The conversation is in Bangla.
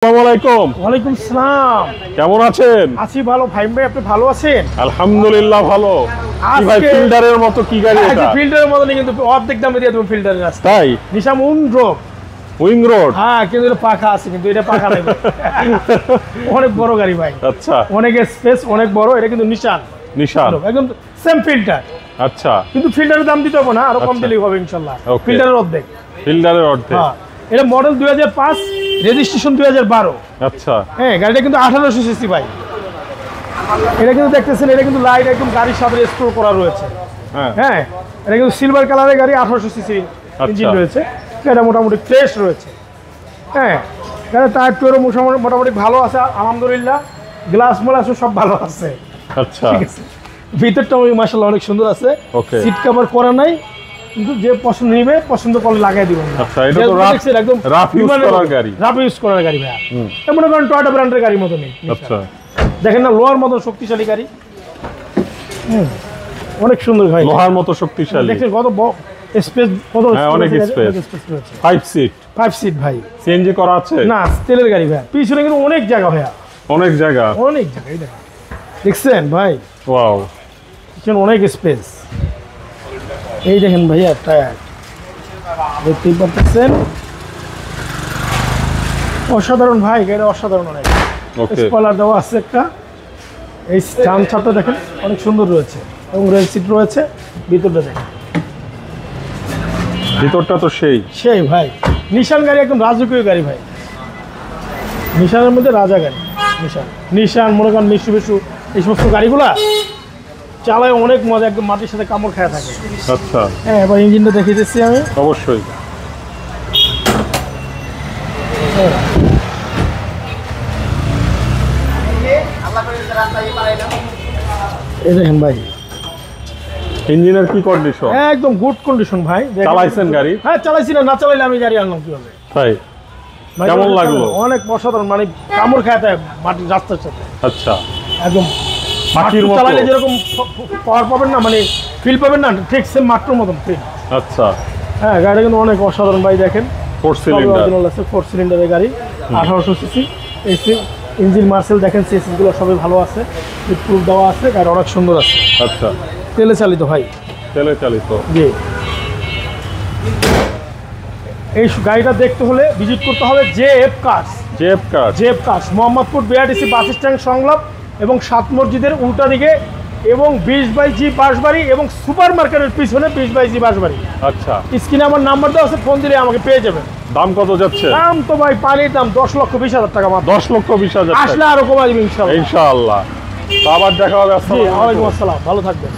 আসসালামু আলাইকুম। ওয়ালাইকুম সালাম। কেমন আছেন? আছি ভালো। ভাইম ভাই আপনি ভালো আছেন? আলহামদুলিল্লাহ ভালো। কি ভাই ফিল্ডারের মতো কি গাড়ি এটা? ফিল্ডারের মতো না, কিন্তু অর্ধেক দামে দিয়ে দেব ফিল্ডারের রাস্তা। তাই? নিশান উইংরোড। উইংরোড? হ্যাঁ, কিন্তু এটা পাখা আছে, কিন্তু এটা পাখা নাই। অনেক বড় গাড়ি ভাই। আচ্ছা। অনেক স্পেস, অনেক বড়। এটা কিন্তু নিশান একদম সেম ফিল্টার। আচ্ছা। কিন্তু ফিল্টারের দাম দিতে হবে না, আরো কম দিলেই হবে ইনশাআল্লাহ। ফিল্টারের অর্ধেক। ফিল্ডারের অর্ধেক। হ্যাঁ, এটা মডেল 2005, রেজিস্ট্রেশন 2012। আচ্ছা। হ্যাঁ, গাড়িটা কিন্তু 1800 সিসি ভাই। এটা কিন্তু দেখতেছেন, এটা কিন্তু লাইট একদম গাড়ির সাথে স্টোর করা রয়েছে। হ্যাঁ, এটা কিন্তু সিলভার কালারের গাড়ি, 1800 সিসি ইঞ্জিন রয়েছে। এটা মোটামুটি ফ্রেশ রয়েছে। হ্যাঁ, এটা টায়ার টুয়েরও মোটামুটি ভালো আছে আলহামদুলিল্লাহ। গ্লাস মোলাসও সব ভালো আছে। আচ্ছা, ঠিক আছে। ভিতরটা মাশাআল্লাহ অনেক সুন্দর আছে। সিট কভার করা নাই, কিন্তু যে পছন্দ নিবে পছন্দ করলে লাগাই দিবেন। আচ্ছা, এটা তো একদম রাফ ইউজ করার গাড়ি। রাফ ইউজ করার গাড়ি ভাই। মনে করেন টয়োটা ব্র্যান্ডের গাড়ির মতো নেই। আচ্ছা, দেখেন না, লোহার মতো শক্তিশালী গাড়ি। অনেক সুন্দর গাড়ি, লোহার মতো শক্তিশালী। দেখেন কত স্পেস, কত অনেক স্পেস। 5 সিট। 5 সিট ভাই। সিএনজি করা আছে? না, তেলের গাড়ি ভাই। পিছনে কিন্তু অনেক জায়গা ভাই, অনেক জায়গা। অনেক জায়গা। এই দেখেন, দেখছেন ভাই? ওয়াও, পিছনে অনেক স্পেস। এই দেখেন ভাইয়া, টায়ার দেখতেই পাচ্ছেন। অসাধারণ ভাই, গাড়ি অসাধারণ। অনেক স্পয়লার দেওয়া আছে একটা। এই স্টান ছাপটা দেখেন অনেক সুন্দর রয়েছে, এবং রেল সিট রয়েছে। ভিতরটা দেখেন, ভিতরটা তো সেই ভাই। নিশান গাড়ি, একদম রাজকীয় গাড়ি ভাই। নিশানের মধ্যে রাজা গাড়ি। নিশান মনে করেন মিশুবিশু, এই সমস্ত গাড়িগুলা চালায় অনেক মজা, একদম মাটির সাথে কামড় খাওয়া থাকে। আচ্ছা। হ্যাঁ, এবার ইঞ্জিনটা দেখিয়ে দিচ্ছি আমি। অবশ্যই। এই দেখেন ভাই, ইঞ্জিনের কি কন্ডিশন? একদম গুড কন্ডিশন ভাই। চালাইছেন গাড়ি? হ্যাঁ, চালাইছি। না চালাইলে আমি গাড়ি আনলাম কিভাবে? তাই? কেমন লাগলো? অনেক অসাধারণ, মানে কামড় খাওয়া যায় মাটির রাস্তার সাথে। আচ্ছা, একদম মাটির মতো চালাইলে যেরকম পাওয়ার পাবেন না, মানে ফিল পাবেন না, ঠিক সেম মাটির মতন ফিল। আচ্ছা। হ্যাঁ, গাড়িটা কিন্তু অনেক অসাধারণ ভাই। দেখেন 4 সিলিন্ডার আছে, 4 সিলিন্ডারের গাড়ি, 1800 সিসি। এসি ইঞ্জিন মার্সেল দেখেন, সিএসি গুলো সবই ভালো আছে, প্রুফ দেওয়া আছে। গাড়ি অনেক সুন্দর আছে। আচ্ছা। তেলে চালিত ভাই। তেলে চালিত? জি। এই গাড়িটা দেখতে হলে ভিজিট করতে হবে JF cars, Mohammadpur BRTC bus stand সংলগ্ন এবং 7 মসজিদের উল্টা দিকে, এবং 20/G বাসবাড়ি, এবং সুপার মার্কেটের পিছনে 20/G বাসবাড়ি। আচ্ছা। স্ক্রিনে আমার নাম্বার দেওয়া আছে, ফোন দিলে আমাকে পেয়ে যাবেন। দাম কত যাচ্ছে? দাম তো ভাই পানির দাম, 10,20,000 টাকা মাত্র। 10,20,000 আসলে আরো কমাই দিবেন ইনশাআল্লাহ। ইনশাআল্লাহ। তো আবার দেখা হবে। আসসালামু আলাইকুম। ওয়ালাইকুম আসসালাম, ভালো থাকবেন।